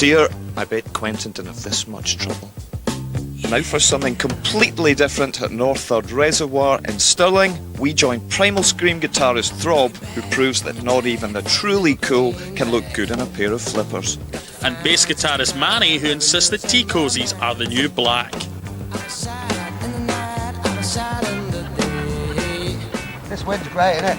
dear, I bet Quentin didn't have this much trouble. Now for something completely different at North Third Reservoir in Stirling, we join Primal Scream guitarist Throb, who proves that not even the truly cool can look good in a pair of flippers. And bass guitarist Mani, who insists that tea cozies are the new black. This wind's great, isn't it?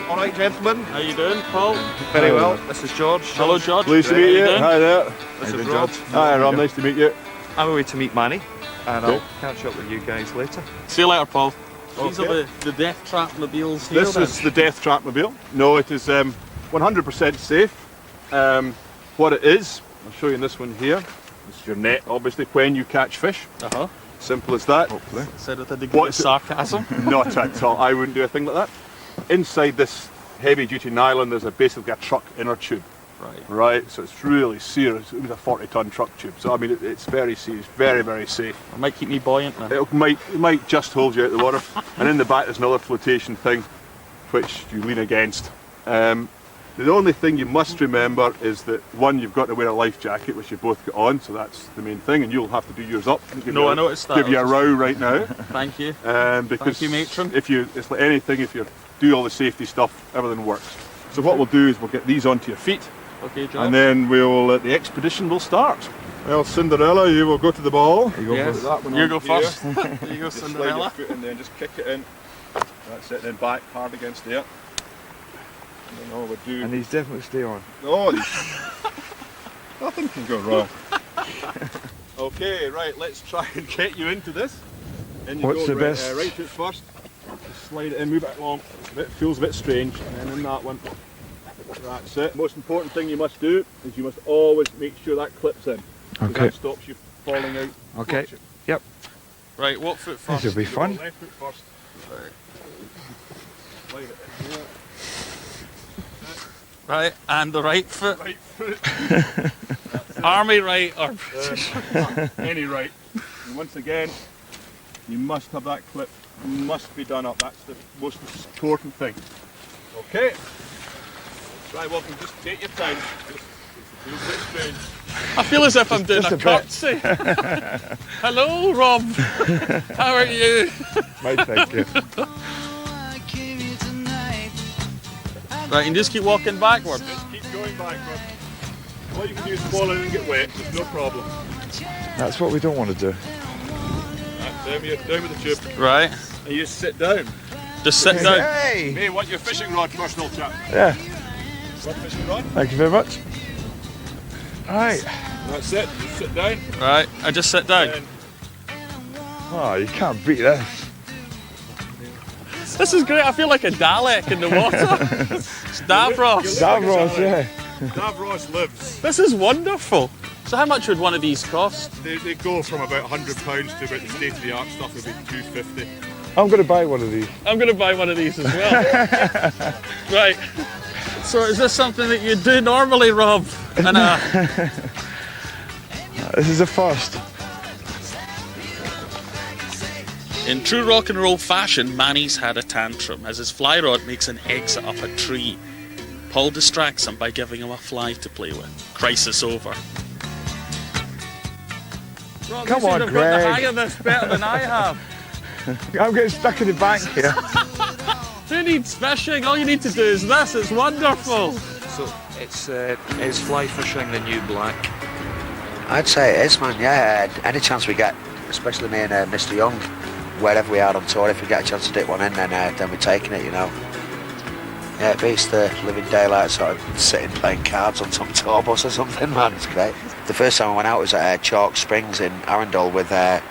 All right, gentlemen. How you doing, Paul? Very well. This is George. Hello, George. Pleased to meet you. Hi there. This is Rob. Hi, Rob. Nice to meet you. I'm away to meet Manny, and I'll catch up with you guys later. See you later, Paul. Okay. These are the Death Trap mobiles here. This is the Death Trap mobile. No, it is 100% safe. What it is, I'll show you in this one here. This is your net, obviously, when you catch fish. Simple as that. Hopefully. Said with a degree of sarcasm. Not at all. I wouldn't do a thing like that. Inside this heavy-duty nylon, there's basically a truck inner tube. Right, so it's really serious. It was a 40-ton truck tube, so I mean it's very serious, very, very safe. It might keep me buoyant then. It might just hold you out of the water. And in the back there's another flotation thing which you lean against. The only thing you must remember is that one, you've got to wear a life jacket, which you've both got on, so that's the main thing, and you'll have to do yours up. No, I noticed that. Give you a row right now. Thank you. Because Thank you, matron. it's like anything, if you do all the safety stuff, everything works. So what we'll do is we'll get these onto your feet. Okay, George. And then the expedition will start. Well, Cinderella, you will go to the ball. Yes. You go first. There you go, Just Cinderella. slide your foot in there and just kick it in. That's it, then back hard against there. And then all we do... And these definitely stay on. Oh, nothing can go wrong. Okay, right, let's try and get you into this. And you What's go the best? Right foot first. Just slide it in, move it along. Feels a bit strange. And then in that one. That's it. Most important thing you must do is you must always make sure that clips in. Okay. That stops you falling out. Okay. Yep. Right, what foot first? This will be fun. Left foot first. Right. Slide it in here. Right, and the right foot. Right foot. Army right or British? Any right. And once again, you must have that clip. Must be done up. That's the most important thing. Okay. Right, well, just take your time. It feels a bit strange. I feel as if I'm doing just a a bit. curtsy. Hello, Rob. How are you? My thank you. Right, and just keep walking backward. Just keep going backward. All you can do is fall in and get wet. There's no problem. That's what we don't want to do. Right, down with the tube. Right. And you just sit down. Just sit down. Hey! Hey, want your fishing rod first, old chap? Yeah. Want fishing rod? Thank you very much. Alright. That's it. Just sit down. Right, I just sit down. And Oh, you can't beat this. This is great. I feel like a Dalek in the water. Stavros. Davros, yeah. Davros lives. This is wonderful. So how much would one of these cost? They go from about £100 to about the state-of-the-art stuff would be £250. I'm going to buy one of these. I'm going to buy one of these as well. Right. So is this something that you do normally, Rob? And This is a first. in true rock and roll fashion, Manny's had a tantrum as his fly rod makes an exit up a tree. Paul distracts him by giving him a fly to play with. Crisis over. Rob, Come you on, seem to have got the Greg. hang of this better than I have. I'm getting stuck in the bank here. Who needs fishing? All you need to do is this. It's wonderful. So is fly fishing the new black? I'd say it is, man, yeah. Any chance we get, especially me and Mr. Young, wherever we are on tour, if we get a chance to dip one in, then we're taking it, you know. Yeah, it beats the living daylight sort of sitting playing cards on some tour bus or something, man. It's great. The first time I went out was at Chalk Springs in Arundel with the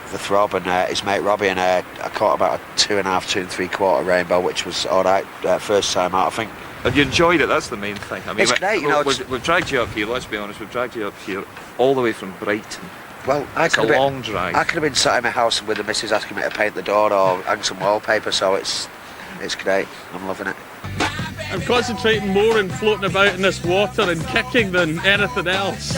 Throb and his mate Robbie, and I caught about a 2.5, 2 3/4 rainbow, which was alright first time out, I think. Have you enjoyed it? That's the main thing. I mean, It's great, you know, we've dragged you up here, let's be honest, we've dragged you up here all the way from Brighton. Well, It's a long drive. I could have been sat in my house with the missus asking me to paint the door or hang some wallpaper, so it's great. I'm loving it. I'm concentrating more on floating about in this water and kicking than anything else.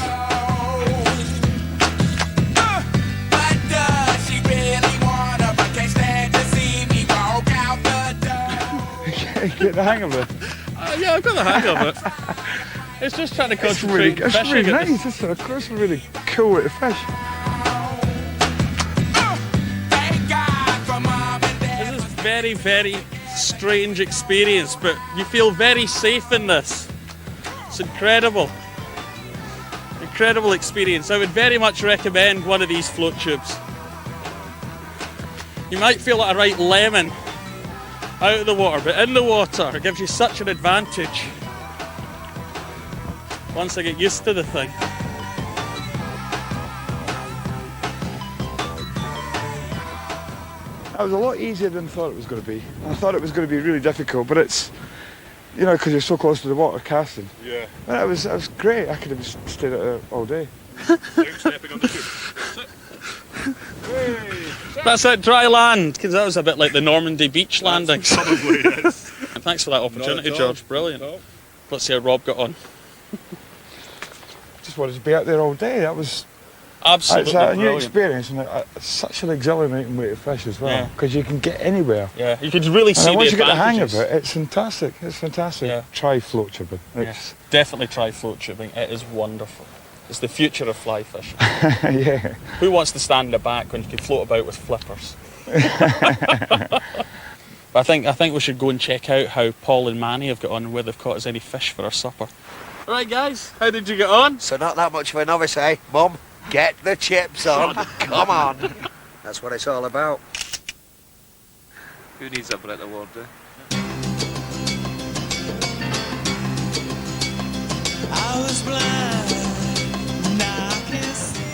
Get the hang of it. Yeah, I've got the hang of it. It's just trying to It's concentrate really, it's fishing. really at nice. It's a really cool way to fish. This is very, very strange experience, but you feel very safe in this. It's incredible. Incredible experience. I would very much recommend one of these float tubes. You might feel like a right lemon out of the water, but in the water it gives you such an advantage once I get used to the thing. That was a lot easier than I thought it was going to be. I thought it was going to be really difficult, but it's, you know, because you're so close to the water casting. Yeah. But that was great. I could have just stayed out there all day. Stepping on the tube. That's it, dry land, because that was a bit like the Normandy beach landing. Probably, yes. And thanks for that opportunity, Not at all. George. Brilliant. No. Let's see how Rob got on. Just wanted to be out there all day. That was Absolutely it's a new brilliant. experience, and it's such an exhilarating way to fish as well, Yeah. because you can get anywhere. Yeah, you could really see And once the you get the hang of advantages. it, it's fantastic. It's fantastic. Yeah. Try float tubing. Yes, definitely try float tubing. It is wonderful. It's the future of fly fishing. Yeah. Who wants to stand in the back when you can float about with flippers? But I think we should go and check out how Paul and Mani have got on and whether they've caught us any fish for our supper. All right, guys, how did you get on? So not that much of a novice, eh? Mum, get the chips on. Come on. That's what it's all about. Who needs a bit of water?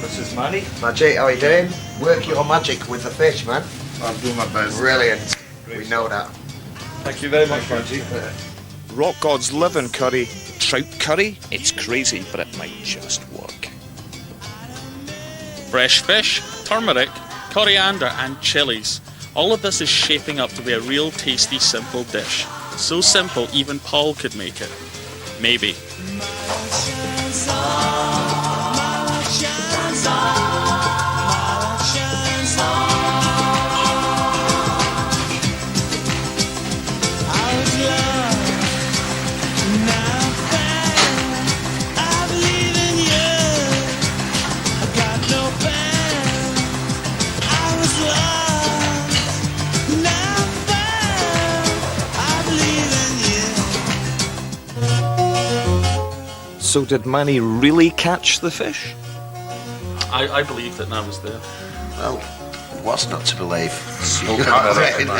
This is Mani. Magic, how are you doing? Work your magic with the fish, man. I'm doing my best. Brilliant. We know that. Thank you very much, Reggie. Rock God's liver curry, trout curry. It's crazy, but it might just work. Fresh fish, turmeric, coriander and chilies. All of this is shaping up to be a real tasty, simple dish. So simple, even Paul could make it. Maybe. So did Mani really catch the fish? I believe that now was there. Well, what's not to believe?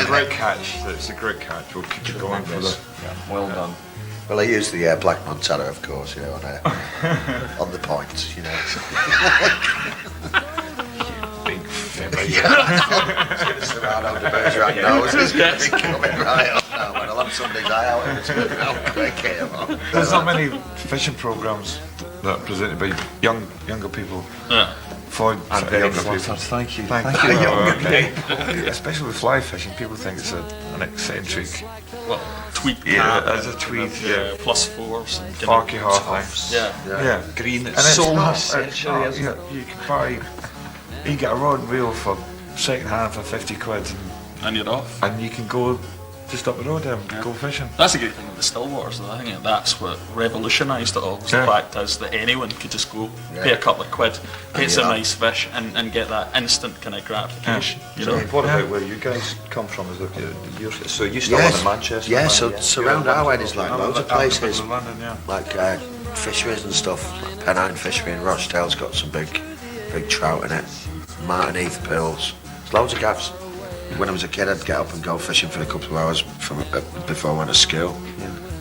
Great catch. It's a great catch. We'll keep it going for the. Well done. Well, I used the Black Montana, of course, you know, on the point, you know. Big fib. It's going to surround on the birds right nose. It's going to be coming right up now. When I'll have somebody's eye out and it's going to be out quick here, man. There's not many fishing programs that are presented by younger people. Yeah. For I'm very younger people. flattered, thank you. Thank you. Especially with fly fishing, people think it's an eccentric. Well, tweed Yeah, cap, as a tweed. Yeah, plus fours and Farky half tops. Yeah. yeah. Green, And it's so not- essentially, it's isn't not- it? you can buy. You can get a rod and reel for second hand for 50 quid, And you're off. and you can go just up the road and go fishing. That's a great thing with the still waters, though. I think that's what revolutionised it all. Was Yeah. the fact is that anyone could just go pay a couple of quid, get some yeah. nice fish, and get that instant kind of gratification. You know. What Yeah. about where you guys come from? Is it so you still live in Manchester? Yeah, man? so around our end is like loads of places, London, yeah. like fisheries and stuff. Like Pennine Fishery in Rochdale's got some big trout in it. Martin Heath Pools. There's loads of gaps. When I was a kid, I'd get up and go fishing for a couple of hours before I went to school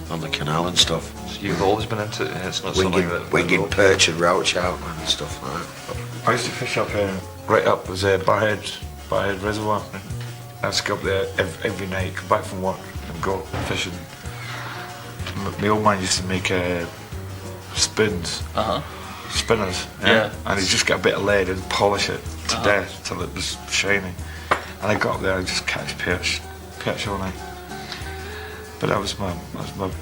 on the canal and stuff. So you've always been into it. It's not something that Winging perch and roach out and stuff like that. I used to fish up right up was Barhead Reservoir. I used to go up there every night, come back from work and go fishing. My old man used to make spoons, spinners, Yeah. and he'd just get a bit of lead and polish it to death till it was shiny. And I got up there and just catch perch all night. But that was my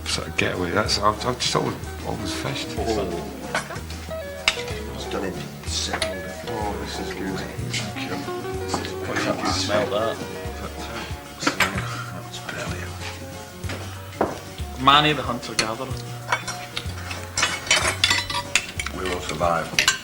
sort of getaway. I've just always fished. It's done in second. Oh, this is good. Thank you. Smell that. That's brilliant. Mani the hunter-gatherer. we will survive.